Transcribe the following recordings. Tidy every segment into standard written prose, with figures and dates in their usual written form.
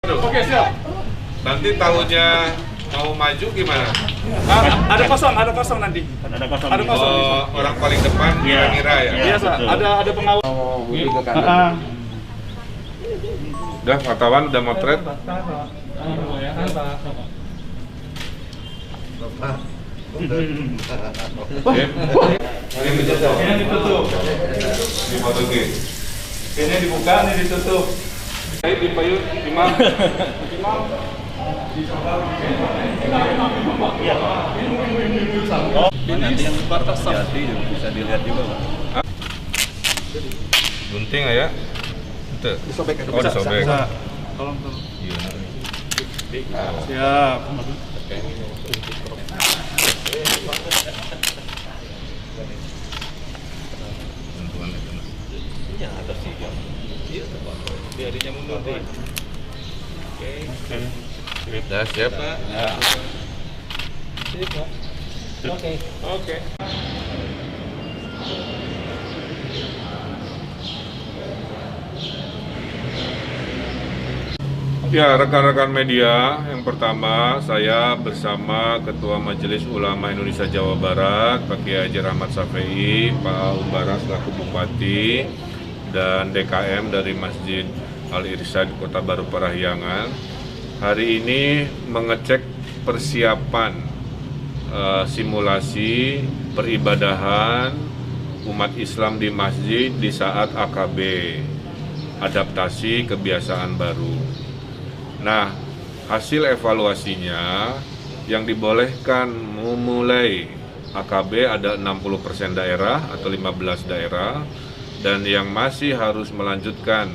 Oke, siap. Nanti tahunnya mau maju gimana? Ada kosong nanti. Ada kosong. Ada kosong. Orang paling depan kira-kira ya? Biasa, ada pengawal. Udah, wartawan udah motret. Ini ditutup. Ini foto Ini dibuka, ini ditutup. Saya di payung Imam. Nanti yang batas jati bisa dilihat juga, Pak. Gunting ya? Itu. Disobek. Oh, disobek. Tolong. Iya. Siap. Iya, ada sih. Iya, Pak. Biarinnya mundur deh. Oke. Udah siap. Ya. Oke. Ya, rekan-rekan media, yang pertama saya bersama Ketua Majelis Ulama Indonesia Jawa Barat, Pak Kiai Haji Rahmat Shafii, Pak Umbara selaku Bupati, dan DKM dari Masjid Al-Irsyad Kota Baru Parahyangan. Hari ini mengecek persiapan simulasi peribadahan umat Islam di masjid di saat AKB, adaptasi kebiasaan baru. Nah, hasil evaluasinya yang dibolehkan memulai AKB ada 60% daerah atau 15 daerah, dan yang masih harus melanjutkan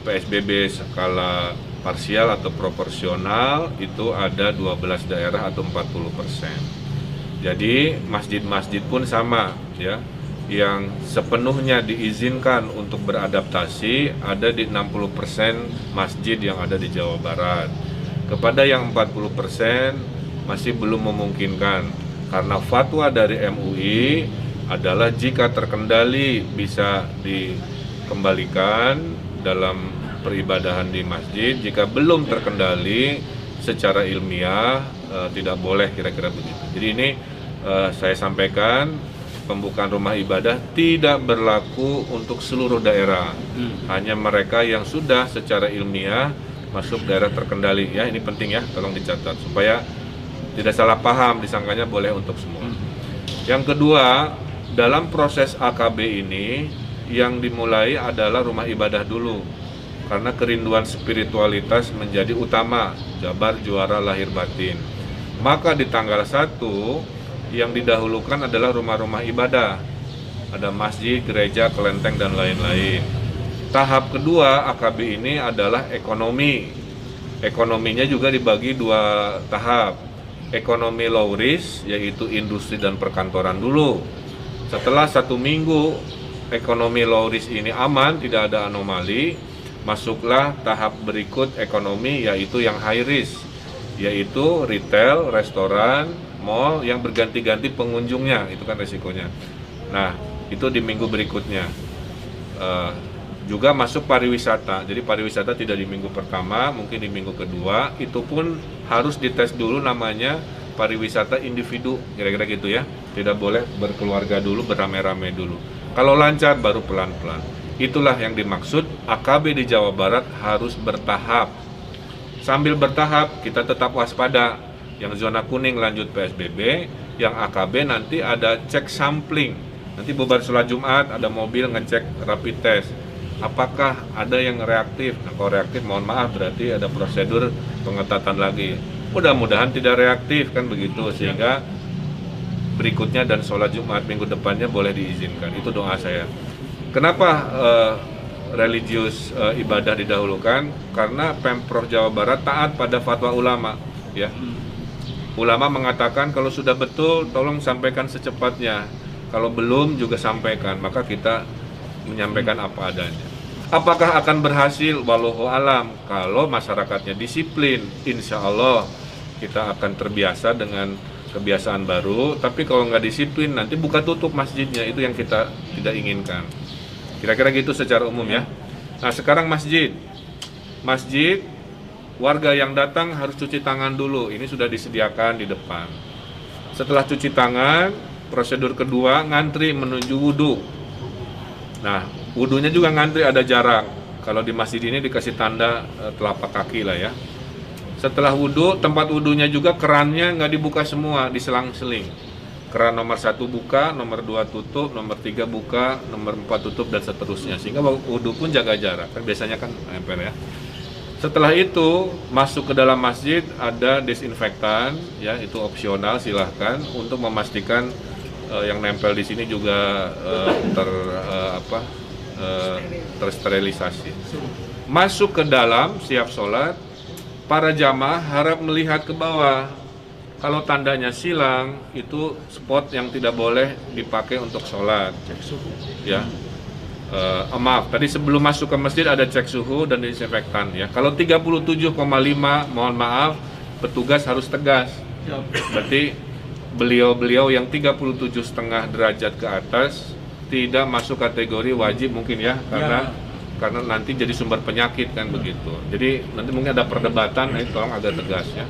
PSBB skala parsial atau proporsional itu ada 12 daerah atau 40%. Jadi masjid-masjid pun sama ya, yang sepenuhnya diizinkan untuk beradaptasi ada di 60% masjid yang ada di Jawa Barat. Kepada yang 40% masih belum memungkinkan karena fatwa dari MUI adalah jika terkendali bisa dikembalikan dalam peribadahan di masjid, jika belum terkendali secara ilmiah tidak boleh, kira-kira begitu. Jadi ini saya sampaikan, pembukaan rumah ibadah tidak berlaku untuk seluruh daerah, hanya mereka yang sudah secara ilmiah masuk daerah terkendali. Ya, ini penting ya, tolong dicatat supaya tidak salah paham, disangkanya boleh untuk semua. Yang kedua, dalam proses AKB ini yang dimulai adalah rumah ibadah dulu, karena kerinduan spiritualitas menjadi utama, Jabar juara lahir batin. Maka di tanggal 1 yang didahulukan adalah rumah-rumah ibadah, ada masjid, gereja, kelenteng, dan lain-lain. Tahap kedua AKB ini adalah ekonomi. Ekonominya juga dibagi 2 tahap. Ekonomi low risk, yaitu industri dan perkantoran dulu. Setelah 1 minggu ekonomi low risk ini aman, tidak ada anomali, masuklah tahap berikut ekonomi, yaitu yang high risk, yaitu retail, restoran, mall yang berganti-ganti pengunjungnya, itu kan resikonya. Nah, itu di minggu berikutnya. Juga masuk pariwisata, jadi pariwisata tidak di minggu pertama, mungkin di minggu kedua, itu pun harus dites dulu, namanya pariwisata individu, kira-kira gitu ya. Tidak boleh berkeluarga dulu, beramai-ramai dulu. Kalau lancar baru pelan-pelan. Itulah yang dimaksud AKB di Jawa Barat harus bertahap. Sambil bertahap kita tetap waspada. Yang zona kuning lanjut PSBB, yang AKB nanti ada cek sampling. Nanti bubar sholat Jumat ada mobil ngecek rapid test. Apakah ada yang reaktif? Nah, kalau reaktif mohon maaf, berarti ada prosedur pengetatan lagi. Mudah-mudahan tidak reaktif kan begitu, sehingga berikutnya dan sholat Jumat minggu depannya boleh diizinkan. Itu doa saya. Kenapa religius ibadah didahulukan? Karena Pemprov Jawa Barat taat pada fatwa ulama, ya. Ulama mengatakan kalau sudah betul tolong sampaikan secepatnya, kalau belum juga sampaikan, maka kita menyampaikan apa adanya. Apakah akan berhasil? Wallahu alam. Kalau masyarakatnya disiplin, insya Allah kita akan terbiasa dengan kebiasaan baru. Tapi kalau nggak disiplin, nanti buka tutup masjidnya, itu yang kita tidak inginkan. Kira-kira gitu secara umum ya. Nah, sekarang masjid warga yang datang harus cuci tangan dulu. Ini sudah disediakan di depan. Setelah cuci tangan, prosedur kedua ngantri menuju wudhu. Nah, wudhunya juga ngantri, ada jarak. Kalau di masjid ini dikasih tanda telapak kaki lah ya. Setelah wudhu, tempat wudhunya juga kerannya nggak dibuka semua, diselang-seling. Keran nomor 1 buka, nomor 2 tutup, nomor 3 buka, nomor 4 tutup, dan seterusnya. Sehingga wudhu pun jaga jarak, kan biasanya kan nempel ya. Setelah itu, masuk ke dalam masjid, ada desinfektan, ya itu opsional, silahkan untuk memastikan yang nempel di sini juga tersterilisasi. Masuk ke dalam, siap sholat, para jamaah harap melihat ke bawah. Kalau tandanya silang, itu spot yang tidak boleh dipakai untuk sholat. Ya. Maaf, tadi sebelum masuk ke masjid ada cek suhu dan desinfektan ya. Kalau 37,5, mohon maaf, petugas harus tegas. Berarti beliau-beliau yang 37,5 derajat ke atas tidak masuk kategori wajib mungkin ya, karena nanti jadi sumber penyakit kan begitu. Jadi nanti mungkin ada perdebatan, ini tolong agak tegas ya.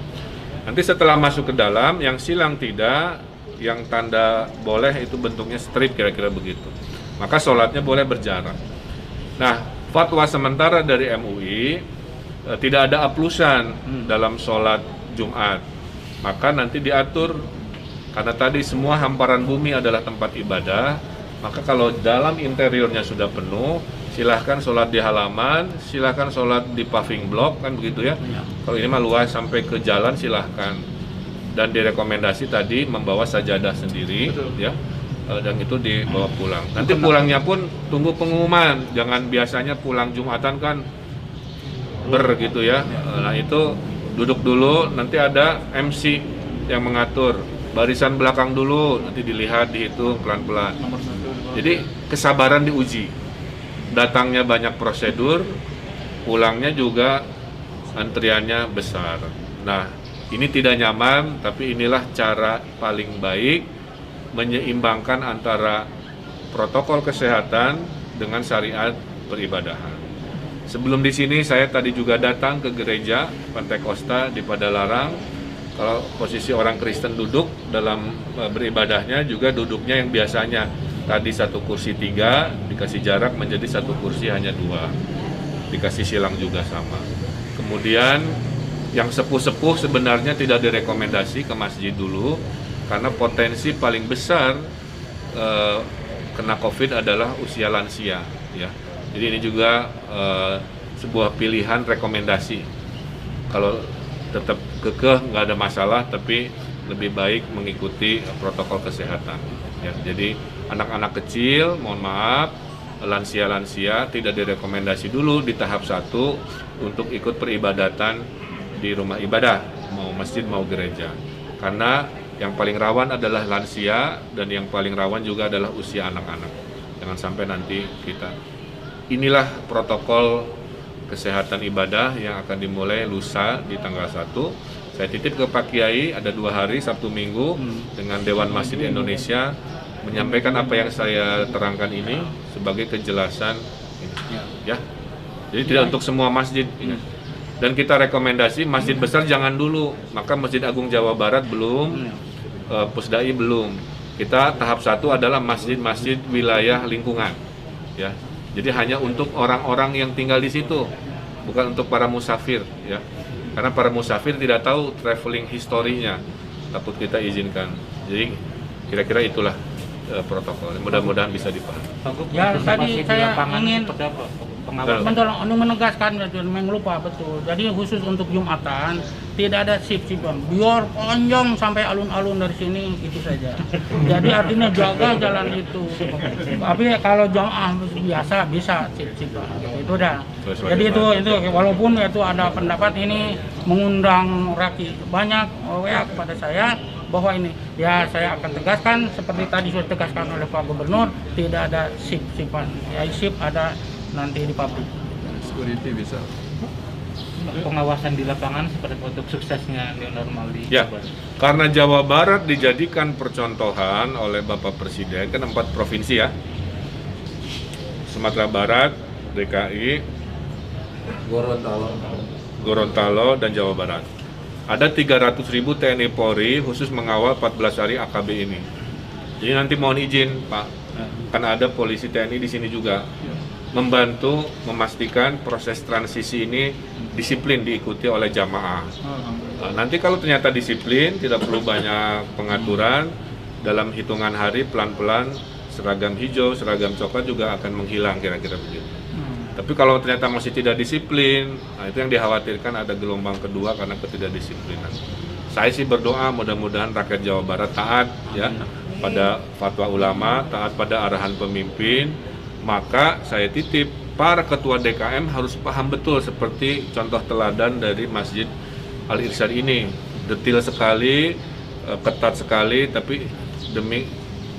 Nanti setelah masuk ke dalam, yang silang tidak, yang tanda boleh itu bentuknya strip kira-kira begitu. Maka sholatnya boleh berjarak. Nah, fatwa sementara dari MUI tidak ada aplusan dalam sholat Jumat. Maka nanti diatur, karena tadi semua hamparan bumi adalah tempat ibadah, maka kalau dalam interiornya sudah penuh, silahkan sholat di halaman, silahkan sholat di paving block, kan begitu ya. Kalau ini mah luas sampai ke jalan silahkan. Dan direkomendasi tadi membawa sajadah sendiri, ya. Dan itu dibawa pulang. Nanti pulangnya pun tunggu pengumuman, jangan biasanya pulang Jumatan kan gitu ya. Nah itu duduk dulu, nanti ada MC yang mengatur barisan belakang dulu, nanti dilihat, dihitung pelan-pelan. Jadi kesabaran diuji. Datangnya banyak prosedur, pulangnya juga antriannya besar. Nah ini tidak nyaman, tapi inilah cara paling baik menyeimbangkan antara protokol kesehatan dengan syariat peribadahan. Sebelum di sini saya tadi juga datang ke gereja Pantai Kosta di Padalarang. Kalau posisi orang Kristen duduk dalam beribadahnya juga duduknya yang biasanya tadi 1 kursi 3 dikasih jarak menjadi 1 kursi hanya 2. Dikasih silang juga sama. Kemudian yang sepuh-sepuh sebenarnya tidak direkomendasi ke masjid dulu, karena potensi paling besar kena COVID adalah usia lansia, ya. Jadi ini juga sebuah pilihan rekomendasi. Kalau tetap kekeh nggak ada masalah, tapi lebih baik mengikuti protokol kesehatan. Ya. Jadi anak-anak kecil, mohon maaf, lansia-lansia tidak direkomendasi dulu di tahap 1 untuk ikut peribadatan di rumah ibadah, mau masjid mau gereja, karena yang paling rawan adalah lansia dan yang paling rawan juga adalah usia anak-anak. Jangan sampai nanti kita. Inilah protokol kesehatan ibadah yang akan dimulai lusa di tanggal 1. Saya titip ke Pak Kiai, ada 2 hari, Sabtu Minggu, dengan Dewan Masjid Indonesia, menyampaikan apa yang saya terangkan ini sebagai kejelasan ini. Ya. Jadi tidak untuk semua masjid. Dan kita rekomendasi masjid besar jangan dulu, maka Masjid Agung Jawa Barat belum, Pusdai belum. Kita tahap 1 adalah masjid-masjid wilayah lingkungan, ya. Jadi hanya untuk orang-orang yang tinggal di situ, bukan untuk para musafir, ya. Karena para musafir tidak tahu traveling historinya, takut kita izinkan. Jadi kira-kira itulah protokol. Mudah-mudahan bisa dipahami. Ya tadi saya ingin betul menegaskan, lupa betul. Jadi khusus untuk Jumatan tidak ada sip-sipan. Biar panjang sampai alun-alun dari sini itu saja. Jadi artinya jaga jalan itu. Tapi kalau jamaah biasa bisa sip-sipan. Itu dah. Jadi itu walaupun itu ada pendapat ini mengundang rakyat banyak WA kepada saya bahwa ini ya saya akan tegaskan seperti tadi sudah tegaskan oleh Pak Gubernur, tidak ada sip-sipan. Ya sip ada nanti di pabrik. Security bisa. Pengawasan di lapangan seperti untuk suksesnya new normal di ya, karena Jawa Barat dijadikan percontohan oleh Bapak Presiden, kan 4 provinsi ya, Sumatera Barat, DKI, Gorontalo, dan Jawa Barat. Ada 300.000 TNI Polri khusus mengawal 14 hari AKB ini. Jadi nanti mohon izin Pak, karena ada polisi TNI di sini juga, membantu memastikan proses transisi ini disiplin diikuti oleh jamaah. Nanti kalau ternyata disiplin, tidak perlu banyak pengaturan, dalam hitungan hari pelan-pelan seragam hijau, seragam coklat juga akan menghilang kira-kira begitu. Tapi kalau ternyata masih tidak disiplin, nah itu yang dikhawatirkan ada gelombang kedua karena ketidakdisiplinan. Saya sih berdoa mudah-mudahan rakyat Jawa Barat taat ya pada fatwa ulama, taat pada arahan pemimpin. Maka saya titip para ketua DKM harus paham betul seperti contoh teladan dari Masjid Al-Irsyad ini. Detil sekali, ketat sekali, tapi demi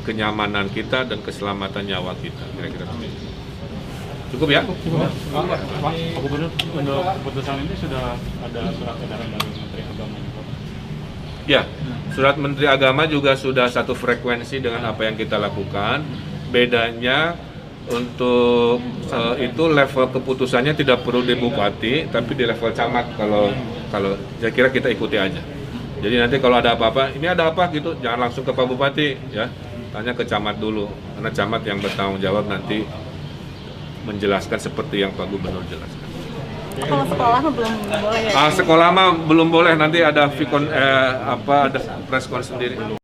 kenyamanan kita dan keselamatan nyawa kita. Kira-kira begitu. Cukup ya? Pak Gubernur, untuk keputusan ini sudah ada surat edaran dari Menteri Agama juga? Ya, surat Menteri Agama juga sudah satu frekuensi dengan apa yang kita lakukan. Bedanya untuk itu level keputusannya tidak perlu di bupati, tapi di level camat. Kalau saya kira kita ikuti aja. Jadi nanti kalau ada apa-apa, ini ada apa gitu, jangan langsung ke Pak Bupati ya, tanya ke camat dulu, karena camat yang bertanggung jawab nanti menjelaskan seperti yang Pak Gubernur jelaskan. Kalau sekolah mah belum boleh ya? Sekolah mah belum boleh, nanti ada ada preskon sendiri.